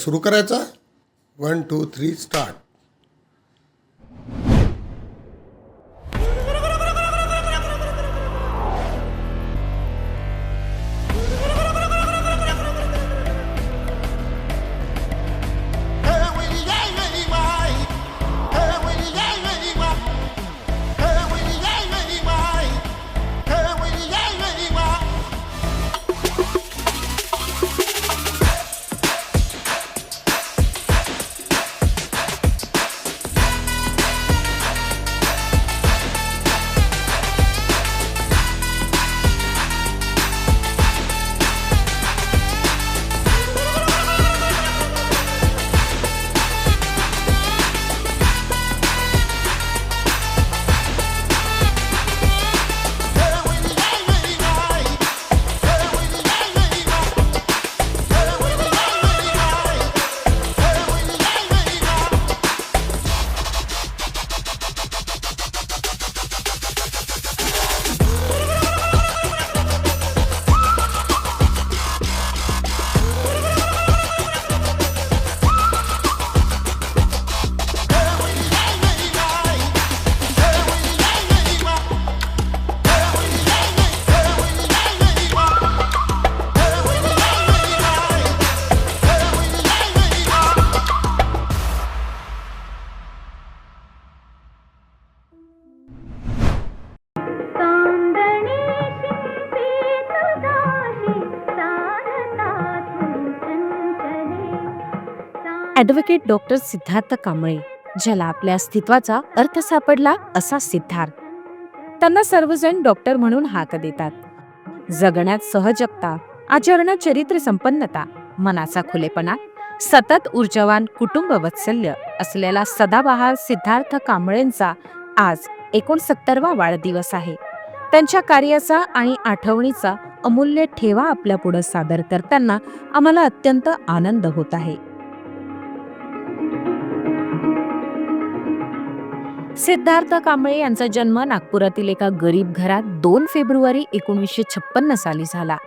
सुरू करायचा. 1 2 3 start. Advocate doctor Siddharth Kamble, ज्याला आपल्या अस्तित्वाचा अर्थ सापडला असा सिद्धार्थ. त्यांना सर्वजण डॉक्टर म्हणून हाक देतात. जगण्यात सहजता, आचरणात चरित्र संपन्नता, मनाचा खुलेपणा, सतत ऊर्जावान कुटुंब वात्सल्य असलेला सदाबहार सिद्धार्थ कांबळेंचा आज 69वा वाढदिवस आहे. त्यांच्या कार्याचा आणि आठवणीचा अमूल्य ठेवा आपल्या पुढे सादर करताना आम्हाला अत्यंत आनंद होत आहे. सिद्धार्थ कांबळे यांचा जन्म नागपुरातील एका गरीब घरात 2 फेब्रुवारी 1956 साली झाला.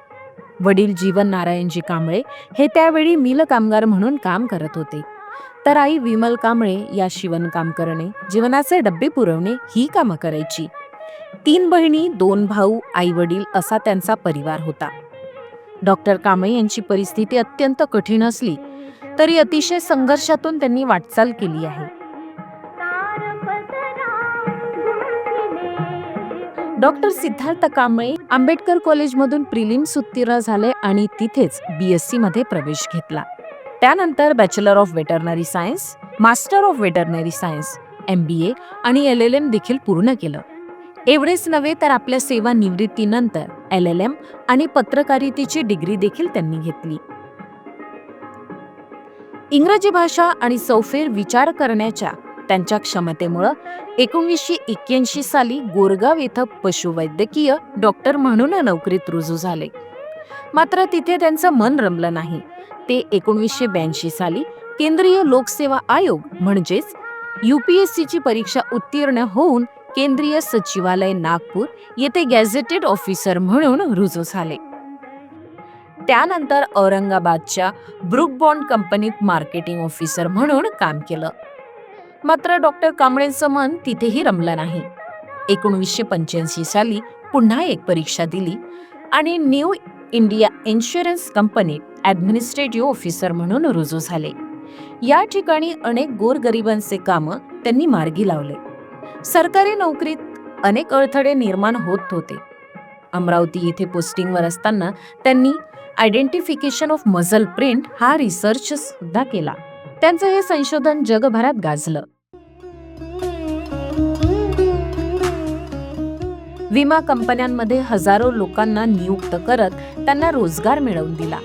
वडील जीवन नारायणजी कांबळे हे त्यावेळी मिल कामगार म्हणून काम करत होते, तर आई विमल कांबळे या शिवणकाम करणे, जीवनाचे डब्बे पुरवणे ही कामं करायची. 3 बहिणी, 2 भाऊ, आई वडील असा त्यांचा परिवार होता. डॉक्टर कांबळे यांची परिस्थिती अत्यंत कठीण असली तरी अतिशय संघर्षातून त्यांनी वाटचाल केली आहे. डॉक्टर सिद्धार्थ कांबळे आंबेडकर कॉलेजमधून प्रिलिम्स उत्तीर्ण झाले आणि तिथेच BSc मध्ये प्रवेश घेतला. त्यानंतर bachelor of veterinary science, master of veterinary science, MBA आणि LLM देखील पूर्ण केलं. एवढेच नव्हे तर आपल्या सेवा निवृत्तीनंतर LLM आणि पत्रकारितेची डिग्री देखील त्यांनी घेतली. इंग्रजी भाषा आणि चौफेर विचार करण्याच्या त्यांच्या क्षमतेमुळे 1981 साली गोरगाव येथे पशुवैद्यकीय डॉक्टर म्हणून नोकरीत रुजू झाले. मात्र तिथे त्यांचं मन रमलं नाही. ते 1982 साली केंद्रीय लोकसेवा आयोग म्हणजेच UPSCची परीक्षा उत्तीर्ण होऊन केंद्रीय सचिवालय नागपूर येथे गॅझेटेड ऑफिसर म्हणून रुजू झाले. त्यानंतर औरंगाबादच्या ब्रुक बॉन्ड कंपनीत मार्केटिंग ऑफिसर म्हणून काम केलं. मात्र डॉक्टर कांबळेंचं मन तिथेही रमलं नाही. 1985 साली पुन्हा एक परीक्षा दिली आणि न्यू इंडिया इन्शुरन्स कंपनीत ॲडमिनिस्ट्रेटिव्ह ऑफिसर म्हणून रुजू झाले. या ठिकाणी अनेक गोरगरिबांचे कामं त्यांनी मार्गी लावले. सरकारी नोकरीत अनेक अडथळे निर्माण होत होते. अमरावती येथे पोस्टिंगवर असताना त्यांनी आयडेंटिफिकेशन ऑफ मसल प्रिंट हा रिसर्च सुद्धा केला. त्यांचं हे संशोधन जगभरात गाजलं. विमा कंपन्यांमध्ये हजारो लोकांना नियुक्त करत त्यांना रोजगार मिळवून दिला,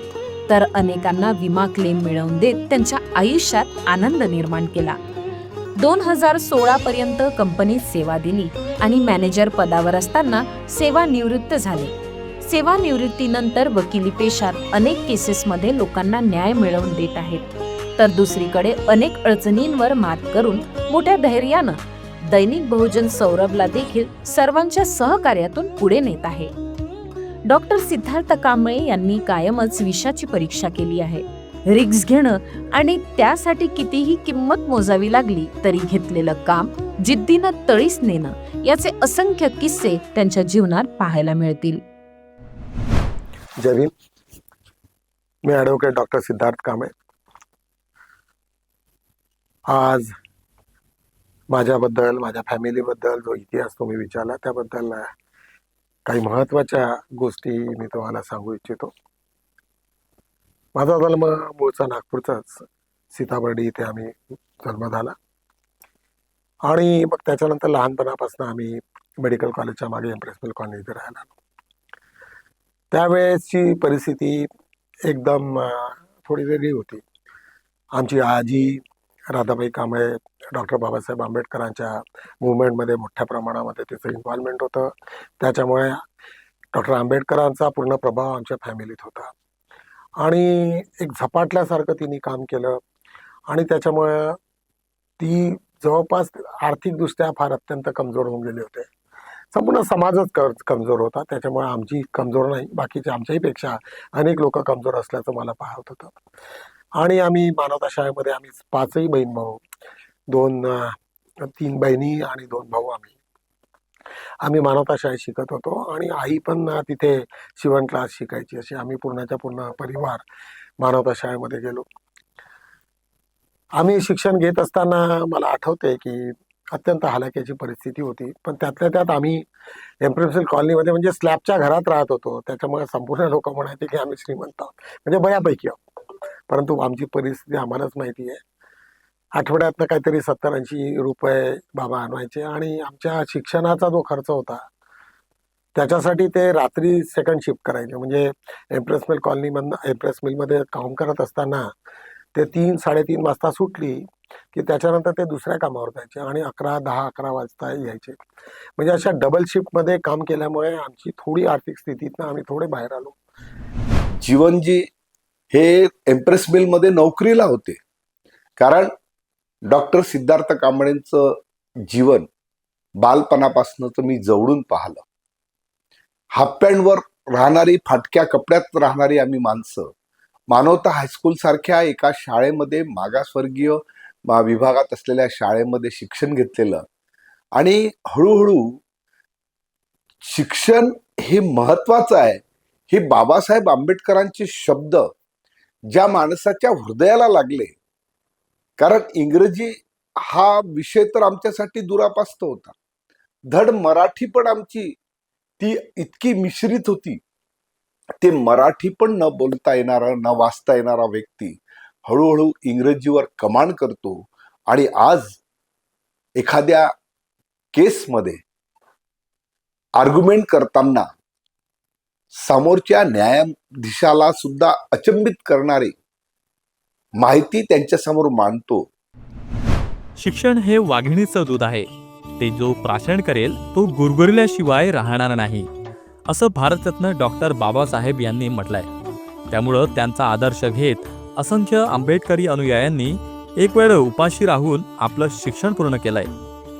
तर अनेकांना विमा क्लेम मिळवून देत त्यांच्या आयुष्यात आनंद निर्माण केला. 2016 पर्यंत कंपनीत सेवा दिली आणि मॅनेजर पदावर असताना सेवानिवृत्त झाले. सेवानिवृत्तीनंतर वकिली पेशात अनेक केसेसमध्ये लोकांना न्याय मिळवून देत आहेत, तर दुसरीकडे अनेक अडचणींवर मात करून मोठ्या धैर्यानं दैनिक बहुजन सौरभला देखील सर्वांच्या सहकार्यातून पुढे नेत आहे. डॉक्टर सिद्धार्थ कांबळे यांनी कायमच विषाची परीक्षा केली आहे. रिक्स घेणं आणि त्यासाठी कितीही किंमत मोजावी लागली तरी घेतलेलं काम जिद्दीनं तळीस नेणं याचे असंख्य किस्से त्यांच्या जीवनात पाहायला मिळतील. जय भीम. मी ॲडव्होकेट डॉक्टर सिद्धार्थ कांबळे. आज माझ्याबद्दल, माझ्या फॅमिलीबद्दल जो इतिहास तुम्ही विचारला त्याबद्दल काही महत्त्वाच्या गोष्टी मी तुम्हाला सांगू इच्छितो. माझा जन्म मूळचा नागपूरचाच, सीताबर्डी इथे आम्ही जन्म झाला आणि मग त्याच्यानंतर लहानपणापासून आम्ही मेडिकल कॉलेजच्या मागे एम्प्रेस मिल कॉलनी इथे राहायला आलो. त्यावेळेसची परिस्थिती एकदम थोडी वेगळी होती. आमची आजी राधाबाई कांबळे डॉक्टर बाबासाहेब आंबेडकरांच्या मुवमेंटमध्ये मोठ्या प्रमाणामध्ये तिचं इन्व्हॉल्वमेंट होतं. त्याच्यामुळे डॉक्टर आंबेडकरांचा पूर्ण प्रभाव आमच्या फॅमिलीत होता आणि एक झपाटल्यासारखं तिने काम केलं आणि त्याच्यामुळे ती जवळपास आर्थिकदृष्ट्या फार अत्यंत कमजोर होऊन गेले होते. संपूर्ण समाजच कमजोर होता. त्याच्यामुळे आमची कमजोर नाही, बाकीचे आमच्याहीपेक्षा अनेक लोक कमजोर असल्याचं मला पाहत होतं. आणि आम्ही मानवता शाळेमध्ये आम्ही 5ही बहीण भाऊ, 3 बहिणी आणि 2 भाऊ आम्ही मानवता शाळेत शिकत होतो आणि आई पण तिथे शिवण क्लास शिकायची. अशी आम्ही पूर्णच्या पूर्ण परिवार मानवता शाळेमध्ये गेलो. आम्ही शिक्षण घेत असताना मला आठवते की अत्यंत हलाखीची परिस्थिती होती, पण त्यातल्या त्यात आम्ही एम्प्रेस मिल कॉलनीमध्ये म्हणजे स्लॅबच्या घरात राहत होतो. त्याच्यामुळे संपूर्ण लोक म्हणायचे की आम्ही श्रीमंत आहोत, म्हणजे बऱ्यापैकी आहोत. परंतु आमची परिस्थिती आम्हालाच माहिती आहे. आठवड्यातनं काहीतरी 70-80 रुपये बाबा आणवायचे आणि आमच्या शिक्षणाचा जो खर्च होता त्याच्यासाठी ते रात्री सेकंड शिफ्ट करायचे. म्हणजे एम्प्रेस मिल कॉलनीमधनं एम्प्रेस मिलमध्ये काम करत असताना ते 3-3:30 वाजता सुटली की त्याच्यानंतर ते दुसऱ्या कामावर जायचे आणि 10-11 वाजता यायचे. म्हणजे अशा डबल शिफ्टमध्ये काम केल्यामुळे आमची थोडी आर्थिक स्थितीतनं आम्ही थोडे बाहेर आलो. जीवनजी हे एम्प्रेस मिलमध्ये नोकरीला होते, कारण डॉक्टर सिद्धार्थ कांबळेंचं जीवन बालपणापासूनच मी जवळून पाहिलं. हाफ पॅन्टवर राहणारी, फाटक्या कपड्यात राहणारी आम्ही माणसं मानवता हायस्कूल सारख्या एका शाळेमध्ये, मागासवर्गीय विभागात असलेल्या शाळेमध्ये शिक्षण घेतलेलं आणि हळूहळू शिक्षण हे महत्वाचं आहे हे बाबासाहेब आंबेडकरांचे शब्द ज्या माणसाच्या हृदयाला लागले. कारण इंग्रजी हा विषय तर आमच्यासाठी दुरापास्त होता. धड मराठी पण आमची ती इतकी मिश्रित होती. ते मराठी पण न बोलता येणारा, न वाचता येणारा व्यक्ती हळूहळू इंग्रजीवर कमांड करतो आणि आज एखाद्या केसमध्ये आर्ग्युमेंट करताना समोरच्या न्यायाधीशाला सुद्धा अचंबित करणारी माहिती त्यांच्यासमोर मांडतो. शिक्षण हे वाघिणीचं दूध आहे, ते जो प्राशन करेल तो गुरगुरल्याशिवाय राहणार नाही, असं भारतरत्न डॉक्टर बाबासाहेब यांनी म्हटलंय. त्यामुळं त्यांचा आदर्श घेत असंख्य आंबेडकरी अनुयायांनी एक वेळ उपाशी राहून आपलं शिक्षण पूर्ण केलंय.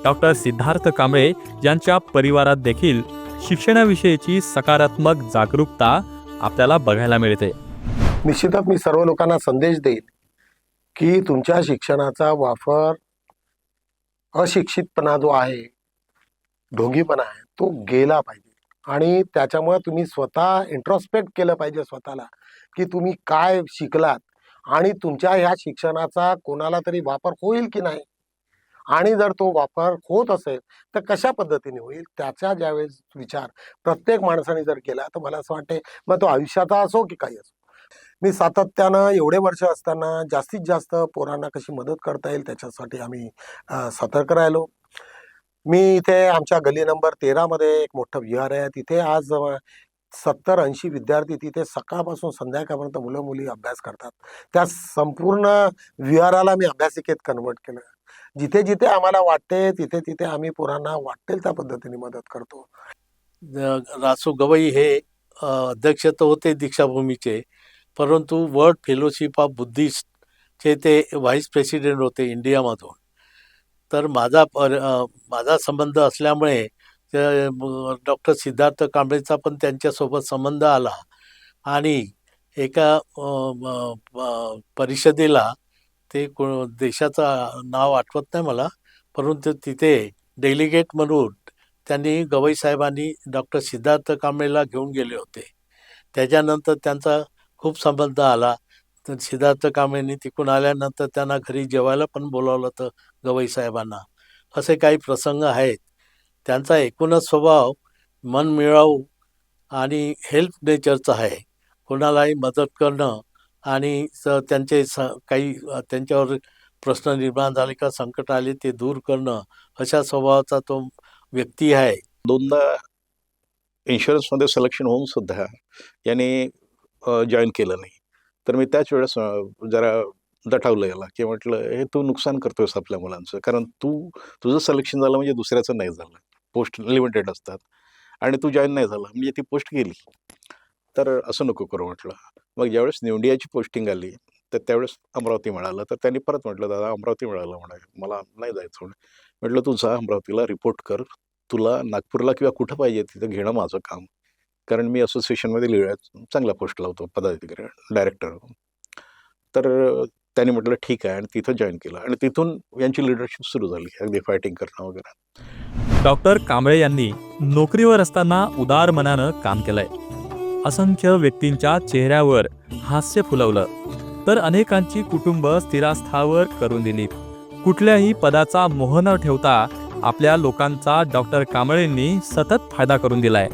डॉक्टर सिद्धार्थ कांबळे यांच्या परिवारात देखील शिक्षणाविषयीची सकारात्मक जागरूकता आपल्याला बघायला मिळते. निश्चितच मी सर्व लोकांना संदेश देईन की तुमच्या शिक्षणाचा वापर अशिक्षितपणा जो आहे, ढोंगीपणा आहे, तो गेला पाहिजे आणि त्याच्यामुळे तुम्ही स्वतः इंट्रोस्पेक्ट केलं पाहिजे स्वतःला की तुम्ही काय शिकलात आणि तुमच्या ह्या शिक्षणाचा कोणाला तरी वापर होईल की नाही, आणि जर तो वापर होत असेल तर कशा पद्धतीने होईल, त्याचा ज्यावेळेस विचार प्रत्येक माणसाने जर केला तर मला असं वाटते, मग तो आयुष्याचा असो की काही असो. मी सातत्यानं एवढे वर्ष असताना जास्तीत जास्त पोरांना कशी मदत करता येईल त्याच्यासाठी आम्ही सतर्क राहिलो. मी इथे आमच्या गली नंबर 13 मध्ये एक मोठं विहार आहे. तिथे आज 70-80 विद्यार्थी तिथे सकाळपासून संध्याकाळपर्यंत मुलं मुली अभ्यास करतात. त्या संपूर्ण विहाराला मी अभ्यासिकेत कन्वर्ट केलं. जिथे जिथे आम्हाला वाटते तिथे तिथे आम्ही पोरांना वाटेल त्या पद्धतीने मदत करतो. रासू गवई हे अध्यक्ष तर होते दीक्षाभूमीचे, परंतु वर्ल्ड फेलोशिप ऑफ बुद्धिस्टचे ते व्हाईस प्रेसिडेंट होते इंडियामधून. तर माझा संबंध असल्यामुळे डॉक्टर सिद्धार्थ कांबळेचा पण त्यांच्यासोबत संबंध आला आणि एका परिषदेला, ते देशाचं नाव आठवत नाही मला, परंतु तिथे डेलिगेट म्हणून त्यांनी गवई साहेबांनी डॉक्टर सिद्धार्थ कांबळेला घेऊन गेले होते. त्याच्यानंतर त्यांचा खूप संबंध आला. तर सिद्धार्थ कांबळेंनी तिकडून आल्यानंतर त्यांना घरी जेवायला पण बोलावलं होतं गवई साहेबांना. असे काही प्रसंग आहेत. त्यांचा एकूणच स्वभाव मनमिळाऊ आणि हेल्प नेचरचा आहे. कोणालाही मदत करणं आणि त्यांचे काही त्यांच्यावर प्रश्न निर्माण झाले का, संकट आले ते दूर करणं, अशा स्वभावाचा तो व्यक्ती आहे. दोनदा इन्शुरन्समध्ये सिलेक्शन होऊन सुद्धा याने जॉईन केलं नाही. तर मी त्याच वेळेस जरा दटावलं याला, की म्हटलं हे तू नुकसान करतोयस आपल्या मुलांचं. कारण तुझं सिलेक्शन झालं म्हणजे दुसऱ्याचं नाही झालं. पोस्ट लिमिटेड असतात आणि तू जॉईन नाही झाला म्हणजे ती पोस्ट गेली. तर असं नको करू म्हटलं. मग ज्यावेळेस न्यू इंडियाची पोस्टिंग आली तर त्यावेळेस अमरावती मिळालं. तर त्यांनी परत म्हटलं, दादा अमरावती मिळालं म्हणे, मला नाही जायचं म्हणे. म्हटलं तू जा अमरावतीला रिपोर्ट कर, तुला नागपूरला किंवा कुठं पाहिजे तिथं घेणं माझं काम. कारण मी असोसिएशनमध्ये चांगला पोस्टला होतो, पदाधिकारी डायरेक्टर. तर त्यांनी म्हटलं ठीक आहे आणि तिथं जॉईन केलं आणि तिथून यांची लिडरशिप सुरू झाली, अगदी फायटिंग करणं वगैरे. डॉक्टर कांबळे यांनी नोकरीवर असताना उदार मनानं काम केलंय. असंख्य व्यक्तींच्या चेहऱ्यावर हास्य फुलवलं, तर अनेकांची कुटुंब स्थिरास्थावर करून दिली. कुठल्याही पदाचा मोह न ठेवता आपल्या लोकांचा डॉक्टर कांबळेंनी सतत फायदा करून दिलाय.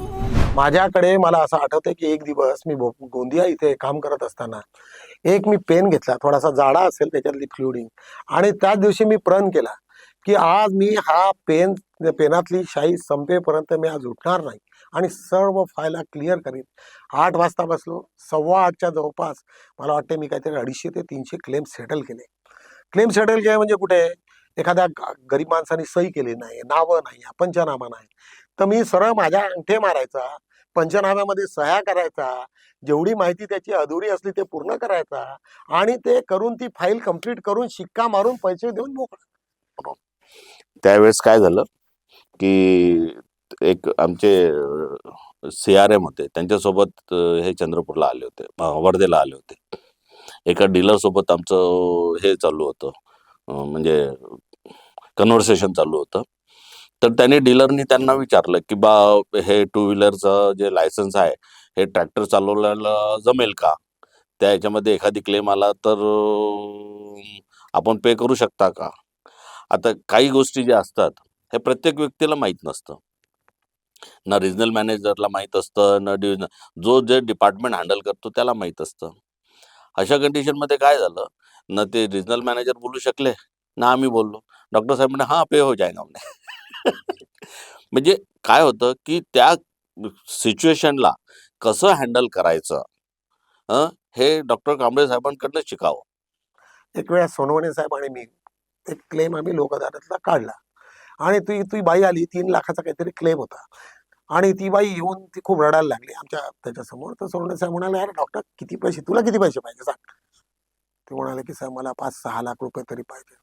माझ्याकडे मला असं आठवतंय की एक दिवस मी गोंदिया इथे काम करत असताना एक मी पेन घेतला, थोडासा जाडा असेल त्याच्यातली फ्लुडिंग, आणि त्याच दिवशी मी प्रण केला की आज मी हा पेनातली शाई संपेपर्यंत मी आज उठणार नाही आणि सर्व फायला क्लिअर करीन. 8 वाजता बसलो, 8:15च्या जवळपास मला वाटते मी काहीतरी 250 ते 300 क्लेम सेटल केले. क्लेम सेटल केले म्हणजे कुठे एखाद्या गरीब माणसाने सही केली नाही, नावं नाही, पंचनामा नाही, तर मी सरळ माझ्या अंगठे मारायचा, पंचनाम्यामध्ये सह्या करायचा, जेवढी माहिती त्याची अधुरी असली ते पूर्ण करायचा आणि ते करून ती फाईल कंप्लीट करून शिक्का मारून पैसे देऊन मोकळा. त्यावेळेस काय झालं की एक आमचे CRM होते, त्यांच्यासोबत हे चंद्रपूरला आले होते, वर्धेला आले होते. एका डीलर सोबत आमचं हे चालू होतं, म्हणजे कन्व्हर्सेशन चालू होतं. तर त्यांनी डीलरनी त्यांना विचारलं की बा हे 2 व्हीलरचं जे लायसन्स आहे हे ट्रॅक्टर चालवल्याला जमेल का, त्या ह्याच्यामध्ये एखादी क्लेम आला तर आपण पे करू शकता का. आता काही गोष्टी ज्या असतात हे प्रत्येक व्यक्तीला माहीत नसतं, ना रिजनल मॅनेजरला माहीत असतं, ना जो जे डिपार्टमेंट हँडल करतो त्याला माहीत असतं. अशा कंडिशनमध्ये काय झालं ना, ते रिजनल मॅनेजर बोलू शकले ना आम्ही बोललो. डॉक्टर साहेब म्हणे हां पे हो जाएगा म्हणे. म्हणजे काय होतं की त्या सिच्युएशनला कसं हँडल करायचं हे डॉक्टर कांबळे साहेबांकडनं शिकावं. एक वेळा सोनवणे साहेब आणि मी एक क्लेम आम्ही लोक अदालतला काढला आणि ती बाई आली, 3 लाखाचा काहीतरी क्लेम होता आणि ती बाई येऊन ती खूप रडायला लागली आमच्या त्याच्यासमोर. तर सोनवणे साहेब म्हणाले, अरे डॉक्टर किती पैसे, तुला किती पैसे पाहिजे सांग. ते म्हणाले की साहेब मला 5-6 लाख रुपये तरी पाहिजे.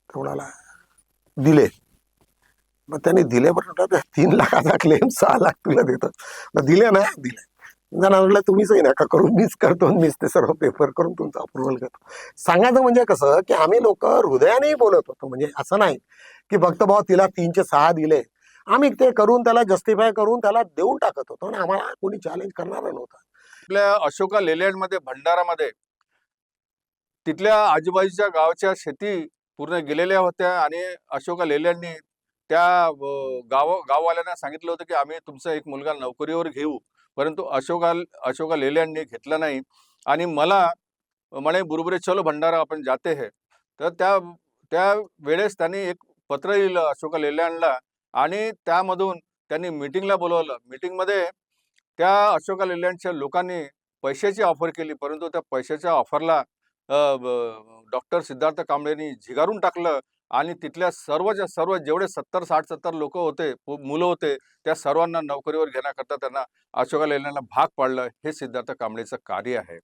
तो म्हणाला दिले. मग त्यांनी दिले, बरं 3 लाखाचा क्लेम 6 लाख तुला देतो. मग दिले ना, दिले. म्हटलं तुम्ही सही नका करू, मीच करतो, मीच ते सर्व पेपर करून तुमचं अप्रुव्हल करतो. सांगायचं म्हणजे कसं की आम्ही लोक हृदयानेही बोलत होतो, म्हणजे असं नाही की फक्त भाऊ तिला 3चे 6 दिले, आम्ही ते करून त्याला जस्टिफाय करून त्याला देऊन टाकत होतो आणि आम्हाला कोणी चॅलेंज करणार नव्हतं. आपल्या अशोका लेलँडमध्ये भंडारामध्ये तिथल्या आजूबाजूच्या गावाच्या शेती पूर्ण गेलेल्या होत्या आणि अशोका लेलँडनी त्या गाववाल्यांना सांगितलं होतं की आम्ही तुमचा एक मुलगा नोकरीवर घेऊ, परंतु अशोका लेलँडनी घेतलं नाही आणि मला म्हणे बुरबुरे चलो भंडारा आपण जाते है. तर त्या वेळेस त्यांनी एक पत्र लिहिलं अशोका लेलँडला आणि त्यामधून त्यांनी मीटिंगला बोलवलं. मीटिंगमध्ये त्या अशोका लेलँडच्या लोकांनी पैशाची ऑफर केली, परंतु त्या पैशाच्या ऑफरला डॉक्टर सिद्धार्थ कांबळेंनी झिगारून टाकलं आणि तिथल्या सर्वच्या सर्व जेवढे 70 लोक होते, मुलं होते, त्या सर्वांना नोकरीवर घेण्याकरता त्यांना अशोका लेलँडला भाग पाडलं. हे सिद्धार्थ कांबळेचं कार्य आहे.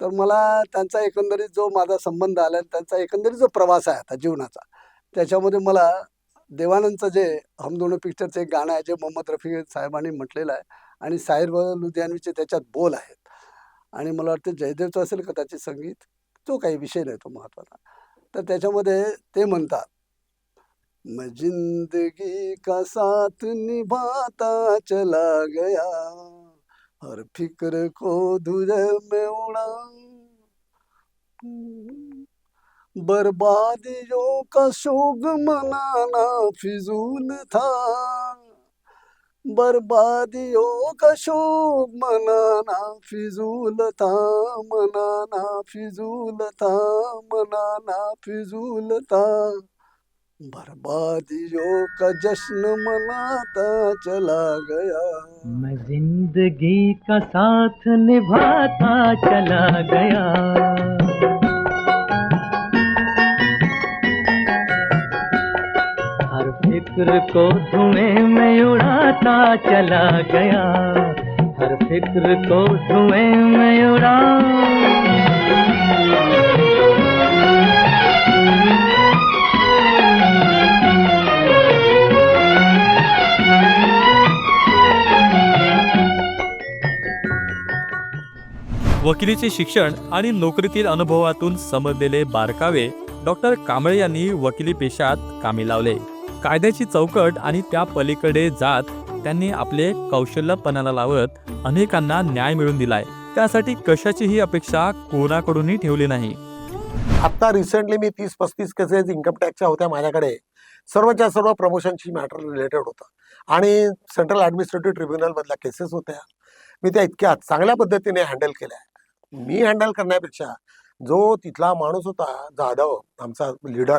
तर मला त्यांचा एकंदरीत जो माझा संबंध आला, त्यांचा एकंदरीत जो प्रवास आहे आता जीवनाचा, त्याच्यामध्ये मला देवानंदचं जे हम दोनो पिक्चरचं एक गाणं आहे जे मोहम्मद रफी साहेबांनी म्हटलेलं आहे आणि साहिर लुधियानवीचे त्याच्यात बोल आहेत. आणि मला वाटतं जयदेवचं असेल कदाचित संगीत, जो काही विषय नाही तो महत्त्वाचा. तर त्याच्यामध्ये ते म्हणतात, मैं जिंदगी का साथ निभाता चला गया, हर फिक्र को धुए में उड़ा, बर्बादियों का शोक मनाना फिजूल था, बर्बादियों का शोक मनाना फिजूल था, मनाना फिजूल था, मनाना फिजूल था, बर्बादियों का जश्न मनाता चला गया. मैं जिंदगी का साथ निभाता चला गया, हर फिक्र को धुएं में उड़ाता चला गया, हर फिक्र को धुएं में उड़ा. वकिलीचे शिक्षण आणि नोकरीतील अनुभवातून समजलेले बारकावे डॉक्टर कांबळे यांनी वकिली पेशात कामी लावले. कायद्याची चौकट आणि त्या पलीकडे जात त्यांनी आपले कौशल्य पणाला लावत अनेकांना न्याय मिळवून दिलाय. त्यासाठी कशाचीही अपेक्षा कोणाकडूनही ठेवली नाही. आता रिसेंटली मी 30-35 केसेस इन्कम टॅक्सच्या होत्या माझ्याकडे. सर्वच्या सर्व प्रमोशनची मॅटर रिलेटेड होतं आणि सेंट्रल ॲडमिनिस्ट्रेटिव्ह ट्रिब्युनलमधल्या केसेस होत्या. मी त्या इतक्या चांगल्या पद्धतीने हँडल केल्या. मी हँडल करण्यापेक्षा जो तिथला माणूस होता जाधव, आमचा लीडर,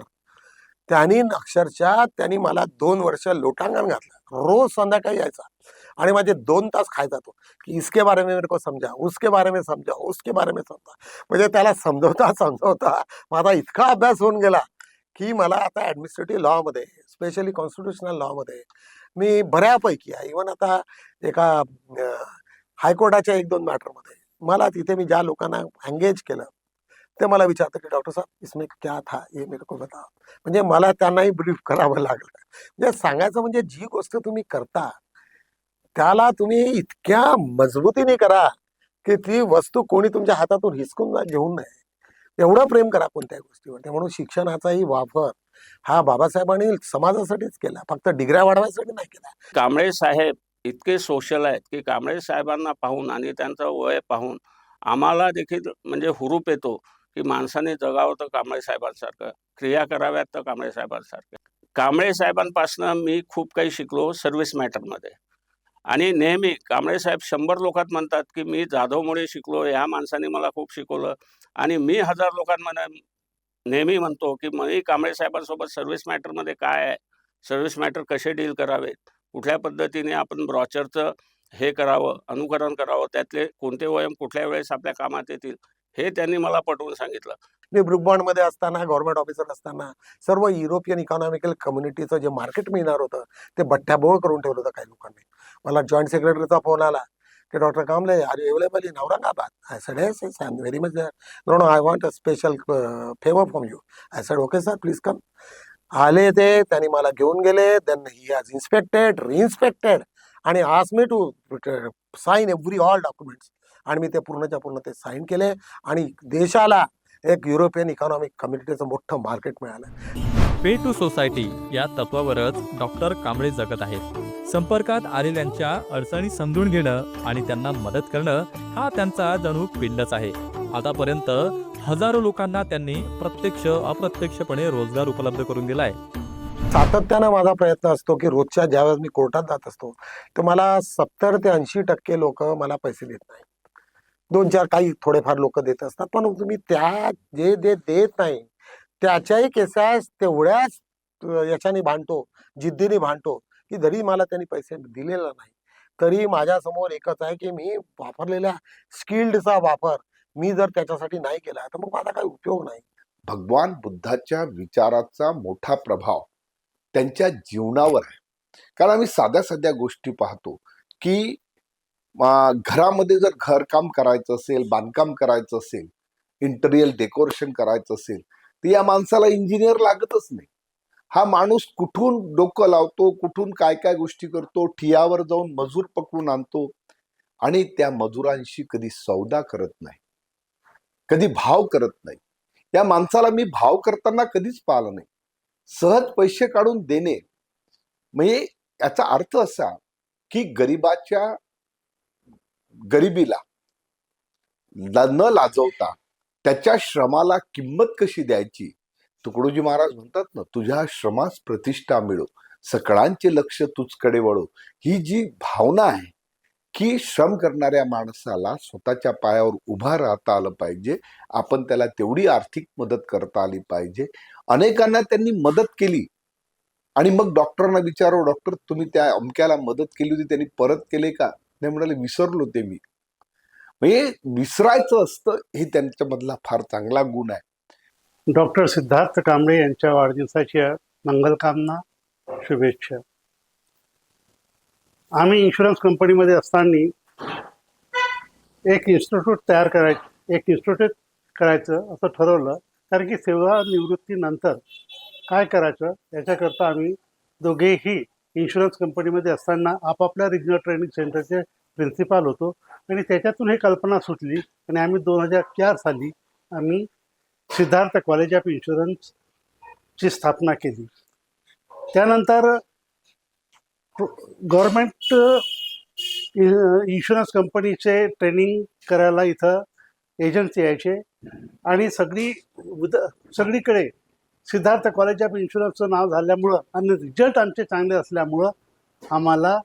त्यांनी मला 2 वर्ष लोटांगण घातलं. रोज संध्याकाळी यायचा आणि माझे 2 तास खायचा तो, की इसके बारे में मेरे को समजा, उसके बारे में समजा, उसके बारे में समजा. म्हणजे त्याला समजवता माझा इतका अभ्यास होऊन गेला की मला आता ॲडमिनिस्ट्रेटिव्ह लॉमध्ये, स्पेशली कॉन्स्टिट्युशनल लॉमध्ये मी बऱ्यापैकी आहे. इव्हन आता एका हायकोर्टाच्या 1-2 मॅटरमध्ये मला तिथे मी ज्या लोकांना एंगेज केलं ते मला विचारतं की डॉक्टर साहब इसमें क्या था ये मेरे को बताओ. म्हणजे मला त्यांनाही ब्रीफ करावं लागलं. म्हणजे सांगायचं म्हणजे जी गोष्ट तुम्ही करता त्याला तुम्ही इतक्या मजबूतीने करा की ती वस्तू कोणी तुमच्या हातातून हिसकून घेऊन नये. एवढं प्रेम करा कोणत्याही गोष्टीवर. म्हणून शिक्षणाचाही वापर हा बाबासाहेबांनी समाजासाठीच केला, फक्त डिग्र्या वाढवायसाठी नाही केला. कांबळे साहेब इतके सोशल आहेत की कांबळे साहेबांना पाहून आणि त्यांचं वय पाहून आम्हाला देखील म्हणजे हुरूप येतो की माणसाने जगावं तर कांबळे साहेबांसारखं, क्रिया कराव्यात तर कांबळे साहेबांसारखं. कांबळे साहेबांपासून मी खूप काही शिकलो सर्व्हिस मॅटरमध्ये. आणि नेहमी कांबळे साहेब 100 लोकात म्हणतात की मी जाधवमुळे शिकलो, ह्या माणसाने मला खूप शिकवलं. आणि मी 1000 लोकांमध्ये नेहमी म्हणतो की मी कांबळे साहेबांसोबत सर्व्हिस मॅटरमध्ये काय आहे, सर्व्हिस मॅटर कसे डील करावेत, कुठल्या पद्धतीने आपण ब्रॉचरचं हे करावं, अनुकरण करावं, त्यातले कोणते वयम कुठल्या वेळेस आपल्या कामात येतील, हे त्यांनी मला पटवून सांगितलं. मी ब्रुक बॉन्डमध्ये असताना, गव्हर्नमेंट ऑफिसर असताना सर्व युरोपियन इकॉनॉमिकल कम्युनिटीचं जे मार्केट मिळणार होतं ते बठ्ठाबोळ करून ठेवलं होतं काही लोकांनी. मला जॉईंट सेक्रेटरीचा फोन आला की doctor Kamble are you available in Aurangabad. I said yes yes I am very much there. No I want a special favour from you. I said okay sir please come. आले ते, त्यांनी मला घेऊन गेले. Then he has inspected, reinspected आणि asked me to sign all documents. आणि मी ते पूर्णच्या पूर्ण ते साईन केले आणि देशाला एक युरोपियन इकॉनॉमिक कम्युनिटीचं मोठं मार्केट मिळालं. पे टू सोसायटी या तत्वावरच डॉक्टर कांबळे जगत आहेत. संपर्कात आलेल्यांच्या अडचणी समजून घेणं आणि त्यांना मदत करणं हा त्यांचा जणू पिंडच आहे. आतापर्यंत हजारो लोकांना त्यांनी प्रत्यक्ष अप्रत्यक्षपणे रोजगार उपलब्ध करून दिलाय. सातत्यानं माझा प्रयत्न असतो की रोजच्या ज्यावेळेस मी कोर्टात जात असतो तर मला 70 ते 80% लोक मला पैसे देत नाही. 2-4 काही थोडेफार लोक देत असतात, पण तुम्ही त्या जे देत नाही त्याच्याही केसेस तेवढ्याच याच्याने भांडतो, जिद्दीने भांडतो की जरी मला त्यांनी पैसे दिलेला नाही तरी माझ्यासमोर एकच आहे की मी वापरलेल्या स्किल्डचा वापर मी जर त्याच्यासाठी नाही केला तर मग माझा काही उपयोग नाही. भगवान बुद्धाच्या विचाराचा मोठा प्रभाव त्यांच्या जीवनावर आहे. कारण आम्ही साध्या गोष्टी पाहतो की घरामध्ये जर घरकाम करायचं असेल, बांधकाम करायचं असेल, इंटेरियर डेकोरेशन करायचं असेल तर या माणसाला इंजिनियर लागतच नाही. हा माणूस कुठून डोकं लावतो, कुठून काय काय गोष्टी करतो, ठियावर जाऊन मजूर पकडून आणतो आणि त्या मजुरांशी कधी सौदा करत नाही, कधी भाव करत नाही. त्या माणसाला मी भाव करताना कधीच पाहिलं नाही. सहज पैसे काढून देणे म्हणजे याचा अर्थ असा की गरिबीला न लाजवता त्याच्या श्रमाला किंमत कशी द्यायची. तुकडोजी महाराज म्हणतात ना, तुझ्या श्रमास प्रतिष्ठा मिळो, सकळांचे लक्ष तुझकडे वळो. ही जी भावना आहे की श्रम करणाऱ्या माणसाला स्वतःच्या पायावर उभा राहता आलं पाहिजे, आपण त्याला तेवढी आर्थिक मदत करता आली पाहिजे. अनेकांना त्यांनी मदत केली आणि मग डॉक्टरांना विचारो, डॉक्टर तुम्ही त्या अमक्याला मदत केली होती, त्यांनी परत केले का? नाही म्हणाले, विसरलो ते मी. म्हणजे विसरायचं असतं, हे त्यांच्यामधला फार चांगला गुण आहे. डॉक्टर सिद्धार्थ कांबळे यांच्या वाढदिवसाच्या मंगलकामना, शुभेच्छा. आम्ही इन्शुरन्स कंपनीमध्ये असताना एक इन्स्टिट्यूट करायचं असं ठरवलं. कारण की सेवानिवृत्तीनंतर काय करायचं याच्याकरता आम्ही दोघेही इन्शुरन्स कंपनीमध्ये असताना आपापल्या रिजनल ट्रेनिंग सेंटरचे प्रिन्सिपाल होतो आणि त्याच्यातून ही कल्पना सुचली आणि आम्ही 2004 साली आम्ही सिद्धार्थ कॉलेज ऑफ इन्शुरन्सची स्थापना केली. त्यानंतर गव्हर्मेंट इन्शुरन्स कंपनीचे ट्रेनिंग करायला इथं एजंट्स यायचे आणि सगळीकडे सिद्धार्थ कॉलेज ऑफ इन्शुरन्सचं नाव झाल्यामुळं आणि रिझल्ट आमचे चांगले असल्यामुळं आम्हाला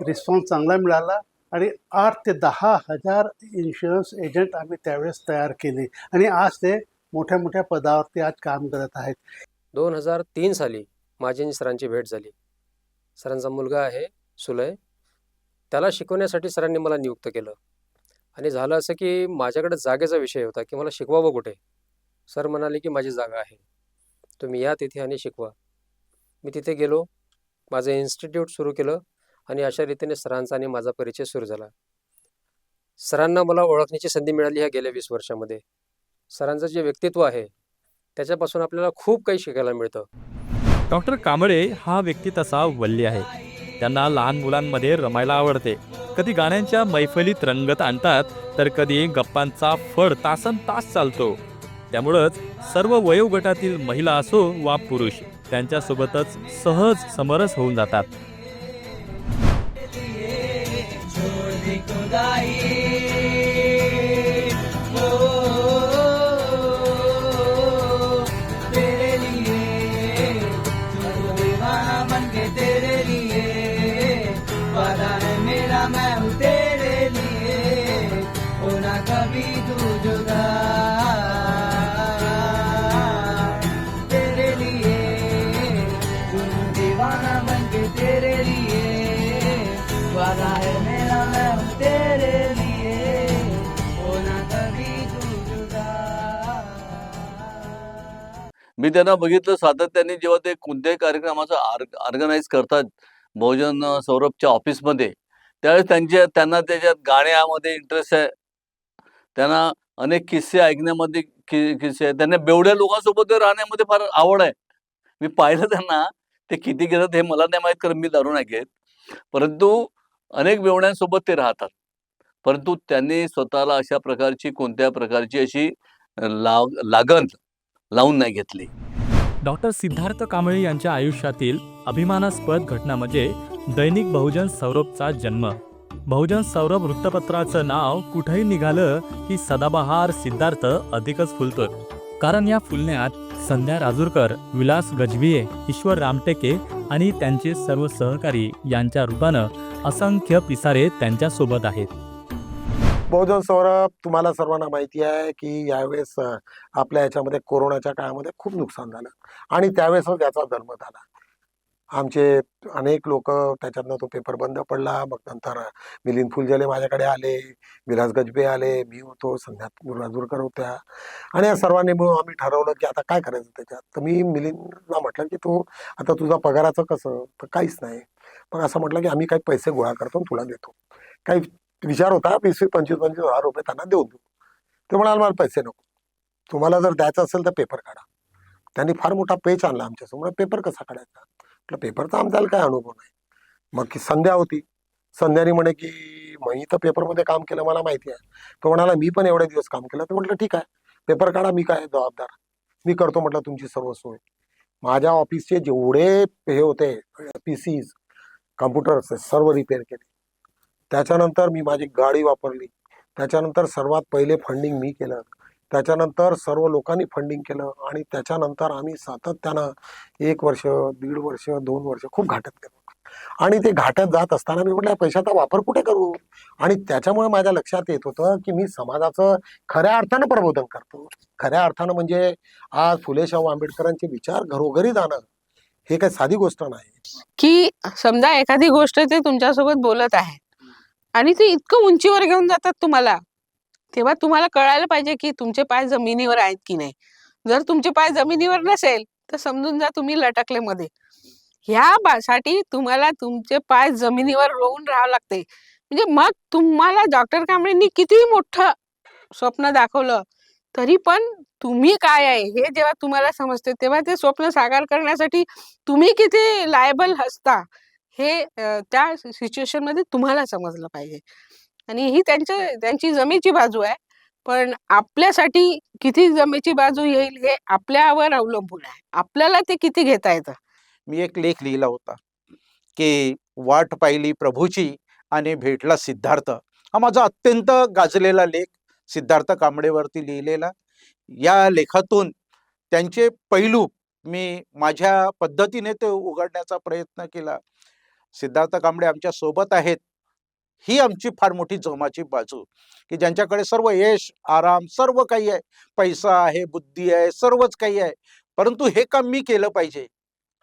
रिस्पॉन्स चांगला मिळाला आणि 8 ते 10 हजार इन्शुरन्स एजंट आम्ही त्यावेळेस तयार केले आणि आज ते मोठ्या मोठ्या पदावरती आज काम करत आहेत. 2003 साली माझी आणि सरांची भेट झाली. सरांचा मुलगा आहे सुलय, त्याला शिकवण्यासाठी सरांनी मला नियुक्त केलं आणि झालं असं की माझ्याकडे जागेचा विषय होता की मला शिकवावं कुठे. सर म्हणाले की माझी जागा आहे, तुम्ही या तिथे आणि शिकवा. मी तिथे गेलो, माझं इन्स्टिट्यूट सुरू केलं आणि अशा रीतीने सरांचा आणि माझा परिचय सुरू झाला. सरांना मला ओळखण्याची संधी मिळाली ह्या गेल्या 20 वर्षामध्ये. सरांचं जे व्यक्तित्व आहे त्याच्यापासून आपल्याला खूप काही शिकायला मिळतं. डॉक्टर कांबळे हा व्यक्ती तसा वल्ली आहे. त्यांना लहान मुलांमध्ये रमायला आवडते. कधी गाण्यांच्या मैफलीत रंगत आणतात तर कधी गप्पांचा फड तासन तास चालतो. त्यामुळंच सर्व वयोगटातील महिला असो वा पुरुष त्यांच्यासोबतच सहज समरस होऊन जातात. मी त्यांना बघितलं सातत्याने जेव्हा ते कोणत्याही कार्यक्रमाचं ऑर्गनाईज करतात बहुजन सौरभच्या ऑफिसमध्ये, त्यावेळेस त्यांना त्याच्यात गाण्यामध्ये इंटरेस्ट आहे. त्यांना अनेक किस्से ऐकण्यामध्ये किस्से आहेत. त्यांना बेवड्या लोकांसोबत राहण्यामध्ये फार आवड आहे. मी पाहिलं त्यांना, ते किती घेतात हे मला नाही माहीत, कारण मी दारू नाही घेत. परंतु अनेक बेवड्यांसोबत ते राहतात. परंतु त्यांनी स्वतःला अशा प्रकारची कोणत्या प्रकारची अशी लागण लावून नाही घेतली. डॉक्टर सिद्धार्थ कांबळे यांच्या आयुष्यातील अभिमानास्पद घटना म्हणजे दैनिक बहुजन सौरभचा जन्म. बहुजन सौरभ वृत्तपत्राचं नाव कुठेही निघालं की सदाबहार सिद्धार्थ अधिकच फुलतो. कारण या फुलण्यात संध्या राजूरकर, विलास गजभिये, ईश्वर रामटेके आणि त्यांचे सर्व सहकारी यांच्या रूपानं असंख्य पिसारे त्यांच्यासोबत आहेत. बहुजन सौरभ, तुम्हाला सर्वांना माहिती आहे की यावेळेस आपल्या याच्यामध्ये कोरोनाच्या काळामध्ये खूप नुकसान झालं आणि त्यावेळेसच त्याचा जन्म झाला. आमचे अनेक लोक त्याच्यातनं तो पेपर बंद पडला. मग नंतर मिलिंद फुलझेले माझ्याकडे आले, विलास गजबे आले, मी होतो, संध्या राजूरकर होत्या आणि या सर्वांनी मिळून आम्ही ठरवलं की आता काय करायचं त्याच्यात. तर मी मिलिंदला म्हटलं की तू आता तुझा पगाराचं कसं, तर काहीच नाही. मग असं म्हटलं की आम्ही काही पैसे गोळा करतो आणि तुला देतो. काही विचार होता 20-25 हजार रुपये त्यांना देऊन देऊ. ते म्हणाल मला पैसे नको, तुम्हाला जर द्यायचं असेल तर पेपर काढा. त्यांनी फार मोठा पेच आणला आमच्यासमोर. पेपर कसा काढायचा? पेपरचा आमच्याला काय अनुभव नाही. मग की संध्या होती, संध्याने म्हणे की मी तर पेपरमध्ये काम केलं, मला माहिती आहे. तो म्हणाला मी पण एवढे दिवस काम केलं. तर म्हटलं ठीक आहे, पेपर काढा, मी काय जबाबदार, मी करतो म्हटलं तुमची सर्व सोय. माझ्या ऑफिसचे जेवढे हे होते पीसीज, कम्प्युटर्स सर्व रिपेअर केले. त्याच्यानंतर मी माझी गाडी वापरली. त्याच्यानंतर सर्वात पहिले फंडिंग मी केलं. त्याच्यानंतर सर्व लोकांनी फंडिंग केलं आणि त्याच्यानंतर आम्ही सातत्यानं 1 वर्ष, 1.5 वर्ष, 2 वर्ष खूप घाटत गेलो. आणि ते घाटत जात असताना मी म्हटलं पैशाचा वापर कुठे करू. आणि त्याच्यामुळे माझ्या लक्षात येत होतं की मी समाजाचं खऱ्या अर्थानं प्रबोधन करतो. खऱ्या अर्थानं म्हणजे आज फुले शाहू आंबेडकरांचे विचार घरोघरी जाणं हे काही साधी गोष्ट नाही. की समजा एखादी गोष्ट ते तुमच्यासोबत बोलत आहे आणि ते इतकं उंचीवर घेऊन जातात तुम्हाला, तेव्हा तुम्हाला कळायला पाहिजे की तुमचे पाय जमिनीवर आहेत की नाही. जर तुमचे पाय जमिनीवर नसेल तर समजून जा तुम्ही लटकले मध्ये. साठी तुम्हाला तुमचे पाय जमिनीवर रोवून राहावं लागते. म्हणजे मग तुम्हाला डॉक्टर कांबळेंनी किती मोठं स्वप्न दाखवलं तरी पण तुम्ही काय आहे हे जेव्हा तुम्हाला समजते तेव्हा ते स्वप्न साकार करण्यासाठी तुम्ही किती लायबल असता हे त्या सिच्युएशन मध्ये तुम्हाला समजलं पाहिजे. आणि ही त्यांची जमेची बाजू आहे. पण आपल्यासाठी किती जमेची बाजू येईल हे आपल्यावर अवलंबून आहे. आपल्याला ते किती घेता येतं. मी एक लेख लिहिला होता की वाट पाहिली प्रभूची आणि भेटला सिद्धार्थ. हा माझा अत्यंत गाजलेला लेख सिद्धार्थ कांबळेवरती लिहिलेला. या लेखातून त्यांचे पैलू मी माझ्या पद्धतीने ते उघडण्याचा प्रयत्न केला. सिद्धार्थ कांबळे आमच्या सोबत आहेत ही आमची फार मोठी जमाची बाजू, की ज्यांच्याकडे सर्व यश, आराम, सर्व काही आहे, पैसा आहे, बुद्धी आहे, सर्वच काही आहे, परंतु हे काम मी केलं पाहिजे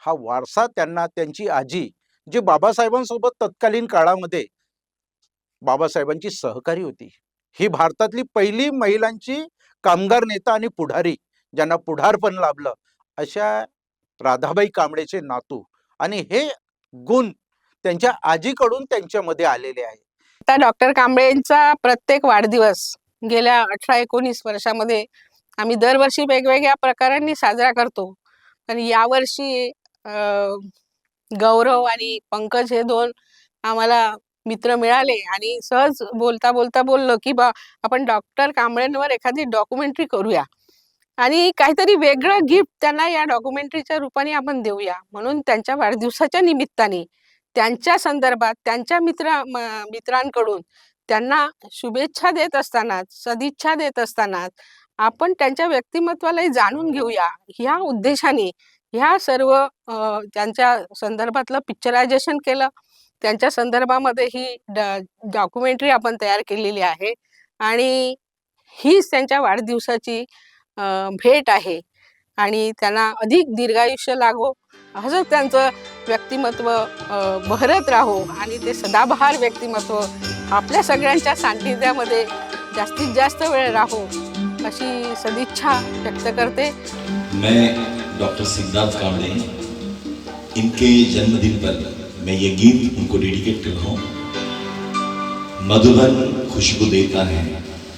हा वारसा त्यांना त्यांची आजी, जी बाबासाहेबांसोबत तत्कालीन काळामध्ये बाबासाहेबांची सहकारी होती, ही भारतातली पहिली महिलांची कामगार नेता आणि पुढारी, ज्यांना पुढारपण लाभलं, अशा राधाबाई कांबळेचे नातू. आणि हे गुण त्यांच्या आजीकडून त्यांच्यामध्ये आलेले आहे. आता डॉक्टर कांबळेंचा प्रत्येक वाढदिवस गेल्या 18-19 वर्षामध्ये आम्ही दरवर्षी वेगवेगळ्या प्रकारांनी साजरा करतो. आणि यावर्षी गौरव आणि पंकज हे 2 आम्हाला मित्र मिळाले आणि सहज बोलता बोलता बोललो की आपण डॉक्टर कांबळेंवर एखादी डॉक्युमेंटरी करूया आणि काहीतरी वेगळं गिफ्ट त्यांना या डॉक्युमेंटरीच्या रूपाने आपण देऊया. म्हणून त्यांच्या वाढदिवसाच्या निमित्ताने त्यांच्या संदर्भात त्यांच्या मित्रांकडून त्यांना शुभेच्छा देत असताना, सदिच्छा देत असताना आपण त्यांच्या व्यक्तिमत्वालाही जाणून घेऊया ह्या उद्देशाने ह्या सर्व त्यांच्या संदर्भातलं पिक्चरायझेशन केलं. त्यांच्या संदर्भामध्ये ही डॉक्युमेंटरी आपण तयार केलेली आहे आणि हीच त्यांच्या वाढदिवसाची भेट आहे. आणि त्यांना अधिक दीर्घायुष्य लागो, असं त्यांचं व्यक्तिमत्व बहरत राहो आणि ते सदाबहार व्यक्तिमत्व आपल्या सगळ्यांच्या सान्निध्यामध्ये जास्तीत जास्त वेळ राहो अशी सदिच्छा व्यक्त करते. मैं डॉक्टर सिद्धार्थ कांबळे, इनके जन्मदिन पर मैं ये गीत उनको डेडिकेट कर रहा हूँ। मधुबन खुशबू देता है,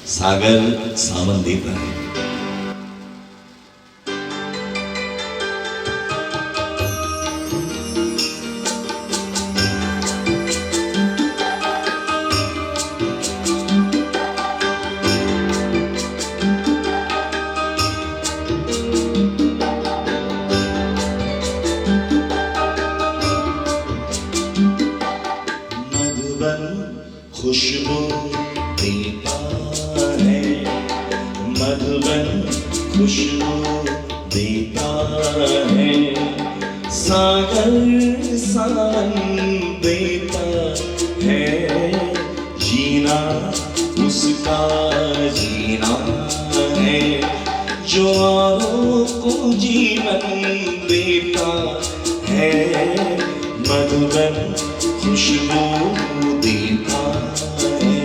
सागर सावन देता है। खुशबू देता है, मधुबन खुशबू देता है, सागर सावन देता है, जीना उसका जीना है, जो औरों को जीवन देता है, मधुबन खुशबू देता है।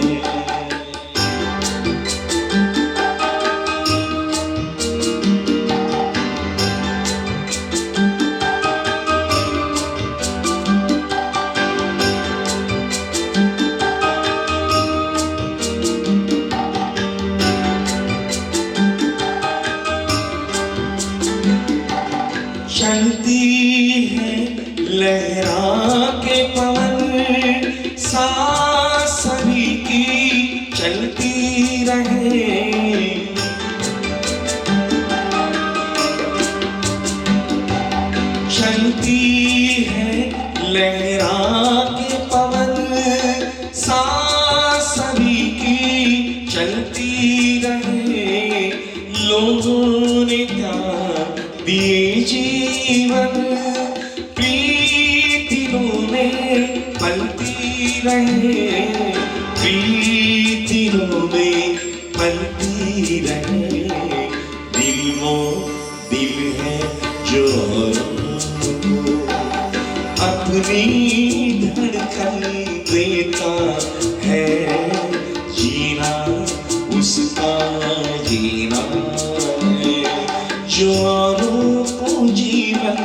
रहे, चलती है लहरा के पवन, सांस सभी की चलती रहे, लोगों ने त्याग दिए जीवन, प्रीतियों में पलती रहे, प्रीतियों में पलती रहे, दिल वो दिल है जो अपनी धड़कन देता है, जीना उसका जीना है, जो औरों को जीवन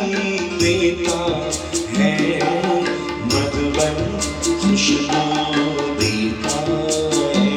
देता है, मधुबन खुशबू देता है।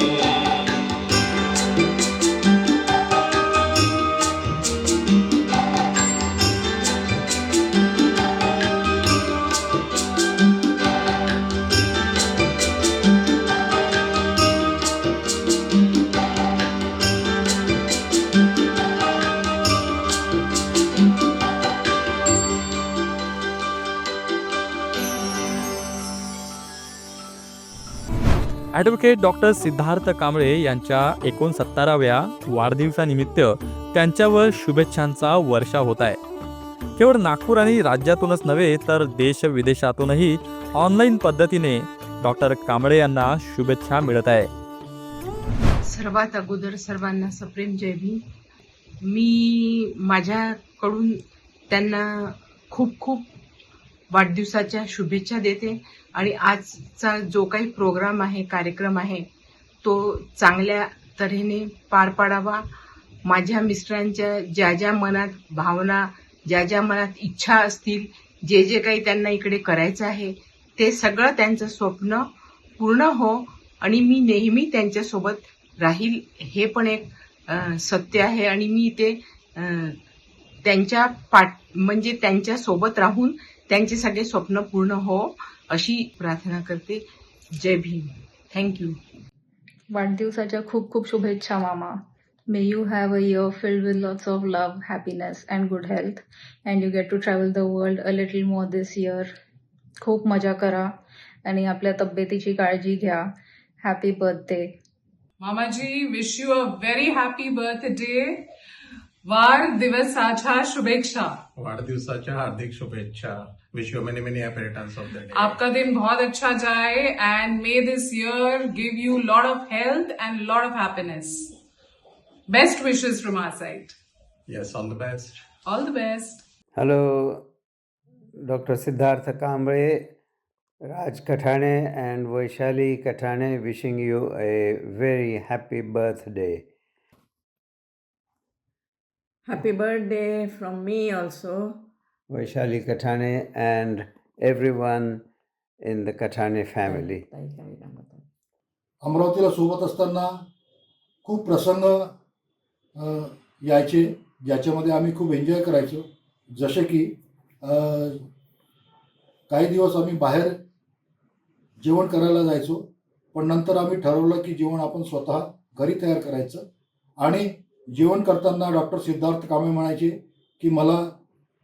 ॲडव्होकेट डॉक्टर सिद्धार्थ कांबळे यांच्या 69व्या वाढदिवसानिमित्त त्यांच्यावर शुभेच्छांचा वर्षाव होत आहे. केवळ नागपूर आणि राज्यातूनच नव्हे तर देश विदेशातूनही ऑनलाईन पद्धतीने डॉक्टर कांबळे यांना शुभेच्छा मिळत आहे. सर्वात अगोदर सर्वांना सप्रेम जय भीम. मी माझ्याकडून त्यांना खूप खूप वाढदिवसाच्या शुभेच्छा देते आणि आजचा जो काही प्रोग्राम आहे, कार्यक्रम आहे, तो चांगल्या तऱ्हेने पार पाडावा. माझ्या मिस्टरांच्या ज्या ज्या मनात भावना, ज्या ज्या मनात इच्छा असतील, जे जे काही त्यांना इकडे करायचं आहे, ते सगळं त्यांचं स्वप्न पूर्ण हो आणि मी नेहमी त्यांच्यासोबत राहील, हे पण एक सत्य आहे आणि मी ते त्यांच्या म्हणजे त्यांच्या सोबत राहून त्यांचे सगळे स्वप्न पूर्ण हो अशी प्रार्थना करते. जय भीम. थँक्यू. वाढदिवसाच्या खूप खूप शुभेच्छा मामा. May you have a year filled with lots of love, happiness and good health and you get to travel the world a little more this year. खूप मजा करा आणि आपल्या तब्येतीची काळजी घ्या. Happy birthday. मामाजी, wish you a very happy birthday. वाढदिवसाच्या शुभेच्छा. वाढदिवसाच्या हार्दिक शुभेच्छा. Wish you many many happy returns of the day. आपका दिन बहुत अच्छा जाए and may this year give you lot of health and lot of happiness. Best wishes from our side. Yes, all the best. All the best. Hello, doctor Siddharth Kamble, Raj Kathane and Vaishali Kathane wishing you a very happy birthday. Happy birthday from me also. Vaishali Kathane and everyone in the Kathane family. अमरावतीला सोबत असताना खूप प्रसंग यायचे, ज्याच्यामध्ये आम्ही खूप enjoy करायचो. जसे की काही दिवस आम्ही बाहेर जेवण करायला जायचो, पण नंतर आम्ही ठरवलं की जेवण आपण स्वतः घरी तयार करायचं. आणि जेवण करताना डॉक्टर सिद्धार्थ कांबळे म्हणायचे की मला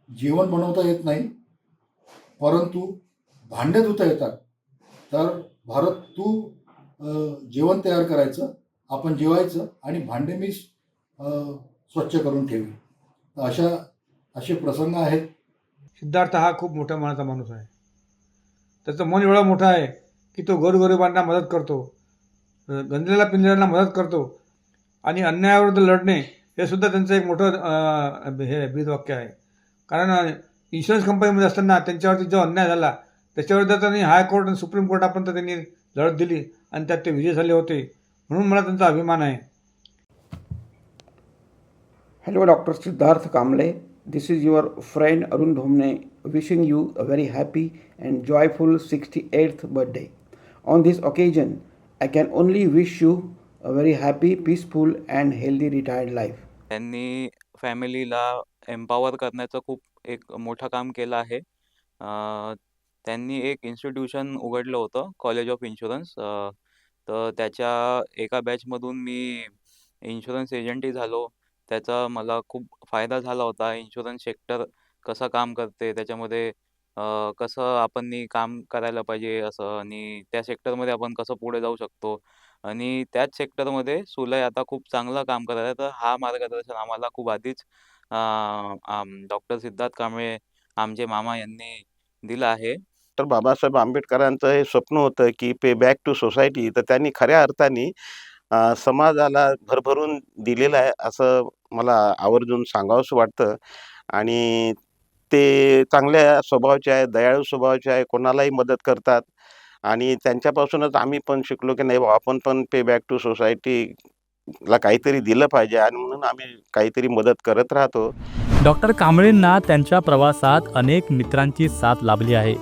जेवण बनवता येत नाही, परंतु भांडे धुता येतात. तर भारत, तू जेवण तयार करायचं, आपण जेवायचं आणि भांडे मी स्वच्छ करून ठेवी. असे प्रसंग आहेत. सिद्धार्थ हा खूप मोठ्या मनाचा माणूस आहे. त्याचं मन एवढं मोठं आहे की तो गोरगरिबांना मदत करतो, गंजलेल्या पिंजऱ्यांना मदत करतो आणि अन्यायाविरुद्ध लढणे हे सुद्धा त्यांचं एक मोठं हे ब्रीदवाक्य आहे. कारण इन्शुरन्स कंपनीमध्ये असताना त्यांच्यावरती जो अन्याय झाला त्याच्याविरुद्ध त्यांनी हायकोर्ट आणि सुप्रीम कोर्टापर्यंत त्यांनी लढत दिली आणि त्यात ते विजय झाले होते. म्हणून मला त्यांचा अभिमान आहे. Hello, Dr. Siddharth Kamble. This is your friend Arun Dhomne wishing you a very happy and joyful 68th birthday. On this occasion, I can only wish you a very happy, peaceful and healthy retired life. त्यांनी फॅमिलीला empower करण्याचं खूप एक मोठं काम केलं आहे. त्यांनी एक इन्स्टिट्यूशन उघडलं होतं, कॉलेज ऑफ इन्शुरन्स. तर त्याच्या एका बॅचमधून मी इन्शुरन्स एजंटही झालो. त्याचा मला खूप फायदा झाला होता. इन्शुरन्स सेक्टर कसं काम करते, त्याच्यामध्ये कसं आपण काम करायला पाहिजे असं, आणि त्या सेक्टरमध्ये आपण कसं पुढे जाऊ शकतो, आणि त्याच सेक्टरमध्ये सुलय आता खूप चांगलं काम करत आहे. तर हा मार्गदर्शन आम्हाला खूप आधीच डॉक्टर सिद्धार्थ कांबळे आमचे मामा यांनी दिलं आहे. तर बाबासाहेब आंबेडकरांचं हे स्वप्न होतं की पे बॅक टू सोसायटी, तर त्यांनी खऱ्या अर्थाने समाजाला भरभरून दिलेलं आहे असं मला आवर्जून सांगावंसं वाटतं. आणि ते चांगल्या स्वभावाचे आहे, दयाळू स्वभावाचे आहे, कोणालाही मदत करतात. आणि त्यांच्यापासूनच आम्ही पण शिकलो की नाही आपण पण पे बॅक टू सोसायटीला काहीतरी दिलं पाहिजे, आणि म्हणून आम्ही काहीतरी मदत करत राहतो. डॉक्टर कांबळेंना त्यांच्या प्रवासात अनेक मित्रांची साथ लाभली आहे.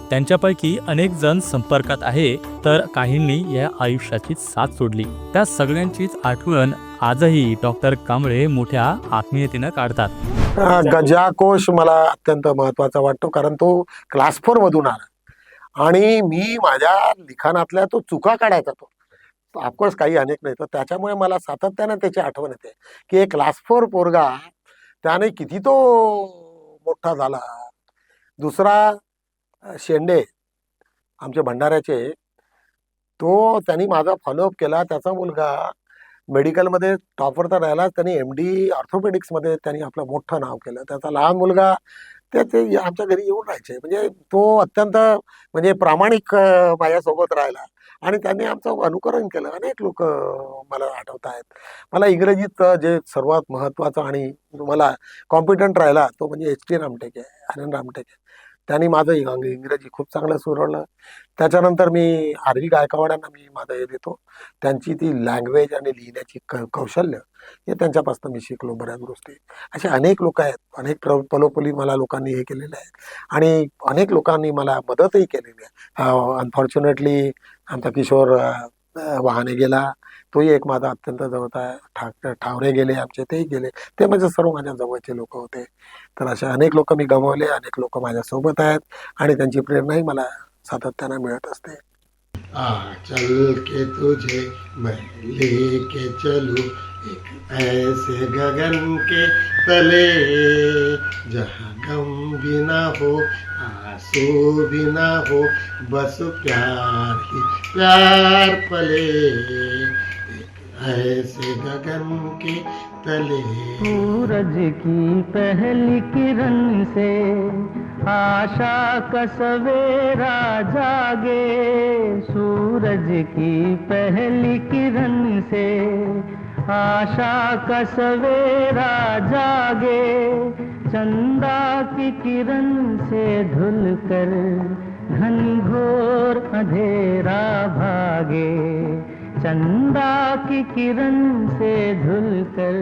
त्यांच्यापैकी अनेक जण संपर्कात आहे, तर काहींनी या आयुष्याची साथ सोडली. त्या सगळ्यांचीच आठवण आजही डॉक्टर कांबळे मोठ्या आत्मीयतेनं काढतात. गजाकोश मला अत्यंत महत्त्वाचा वाटतो, कारण तो क्लास 4 मधून आला आणि मी माझ्या लिखाणातल्या तो चुका काढायचा. तो ऑफकोर्स काही अनेक नाही, तर त्याच्यामुळे मला सातत्यानं त्याची आठवण येते की एक क्लास 4 पोरगा त्याने किती तो मोठा झाला. दुसरा शेंडे आमचे भंडाऱ्याचे, तो त्यांनी माझा फॉलोअप केला. त्याचा मुलगा मेडिकलमध्ये टॉपर तर राहिलाच, त्यांनी MD ऑर्थोपेडिक्समध्ये त्यांनी आपलं मोठं नाव केलं. त्याचा लहान मुलगा ते आमच्या घरी येऊन राहायचे. म्हणजे तो अत्यंत म्हणजे प्रामाणिक माझ्यासोबत राहिला आणि त्यांनी आमचं अनुकरण केलं. अनेक लोक मला आठवत आहेत. मला इंग्रजीत जे सर्वात महत्त्वाचं आणि मला कॉम्पिटंट राहिला तो म्हणजे HT रामटेके, आनंद रामटेके. त्यांनी माझं इंग्रजी खूप चांगलं सुरवलं. त्याच्यानंतर मी RV गायकवाडांना मी माझं हे देतो. त्यांची ती लँग्वेज आणि लिहिण्याची कौशल्य हे त्यांच्यापासून मी शिकलो बऱ्याच गोष्टी. असे अनेक लोक आहेत, अनेक पलोपली मला लोकांनी हे केलेलं आहे आणि अनेक लोकांनी मला मदतही केलेली आहे. अनफॉर्च्युनेटली आमचा किशोर वाहने गेला, तोही एक माझा अत्यंत जवळचा. ठावरे गेले आमचे, तेही गेले. ते म्हणजे सर्व माझ्या जवळचे लोक होते. तर असे अनेक लोक मी गमावले, अनेक लोक माझ्यासोबत आहेत आणि त्यांची प्रेरणाही मला सातत्यानं मिळत असते. चल के तुझे मैं लेके चलूं एक ऐसे गगन के तले, जहाँ गम भी ना हो आंसू भी ना हो, बस प्यार ही प्यार पले, एक ऐसे गगन के तले. सूरज की पहली किरण से आशा का सवेरा जागे, सूरज की पहली किरण से आशा का सवेरा जागे, चंदा की किरण से धुल कर घनघोर अंधेरा भागे, चंदा की किरण से धुल कर